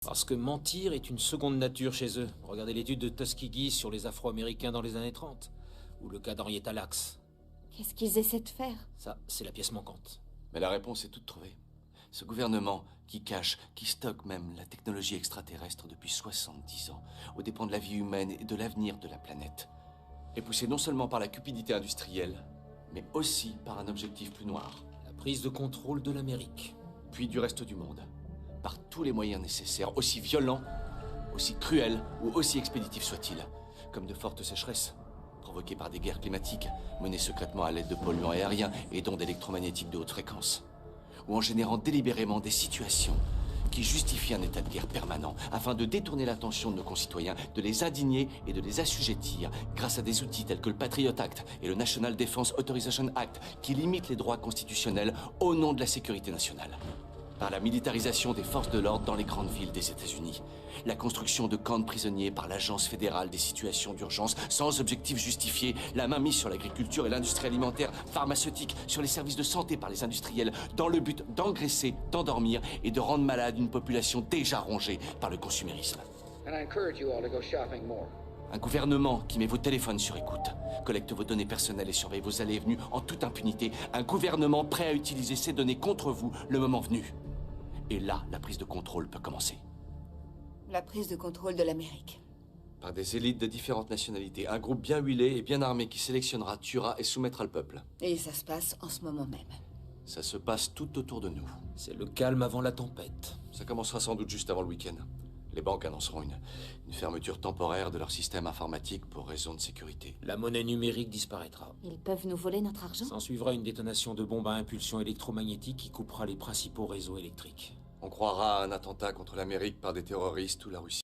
Parce que mentir est une seconde nature chez eux. Regardez l'étude de Tuskegee sur les Afro-Américains dans les années 30. Ou le cas d'Henrietta Lacks. Qu'est-ce qu'ils essaient de faire? Ça, c'est la pièce manquante. Mais la réponse est toute trouvée. Ce gouvernement qui cache, qui stocke même la technologie extraterrestre depuis 70 ans, aux dépens de la vie humaine et de l'avenir de la planète, est poussé non seulement par la cupidité industrielle, mais aussi par un objectif plus noir. La prise de contrôle de l'Amérique. Puis du reste du monde. Par tous les moyens nécessaires, aussi violents, aussi cruels ou aussi expéditifs soient-ils. Comme de fortes sécheresses, provoquées par des guerres climatiques, menées secrètement à l'aide de polluants aériens et d'ondes électromagnétiques de haute fréquence. Ou en générant délibérément des situations qui justifient un état de guerre permanent, afin de détourner l'attention de nos concitoyens, de les indigner et de les assujettir grâce à des outils tels que le Patriot Act et le National Defense Authorization Act, qui limitent les droits constitutionnels au nom de la sécurité nationale. Par la militarisation des forces de l'ordre dans les grandes villes des États-Unis, la construction de camps de prisonniers par l'Agence fédérale des situations d'urgence sans objectif justifié, la mainmise sur l'agriculture et l'industrie alimentaire, pharmaceutique, sur les services de santé par les industriels, dans le but d'engraisser, d'endormir et de rendre malade une population déjà rongée par le consumérisme. Un gouvernement qui met vos téléphones sur écoute, collecte vos données personnelles et surveille vos allées et venues en toute impunité. Un gouvernement prêt à utiliser ces données contre vous le moment venu. Et là, la prise de contrôle peut commencer. La prise de contrôle de l'Amérique. Par des élites de différentes nationalités, un groupe bien huilé et bien armé qui sélectionnera, tuera et soumettra le peuple. Et ça se passe en ce moment même. Ça se passe tout autour de nous. C'est le calme avant la tempête. Ça commencera sans doute juste avant le week-end. Les banques annonceront une fermeture temporaire de leur système informatique pour raison de sécurité. La monnaie numérique disparaîtra. Ils peuvent nous voler notre argent? S'en suivra une détonation de bombes à impulsion électromagnétique qui coupera les principaux réseaux électriques. On croira à un attentat contre l'Amérique par des terroristes ou la Russie.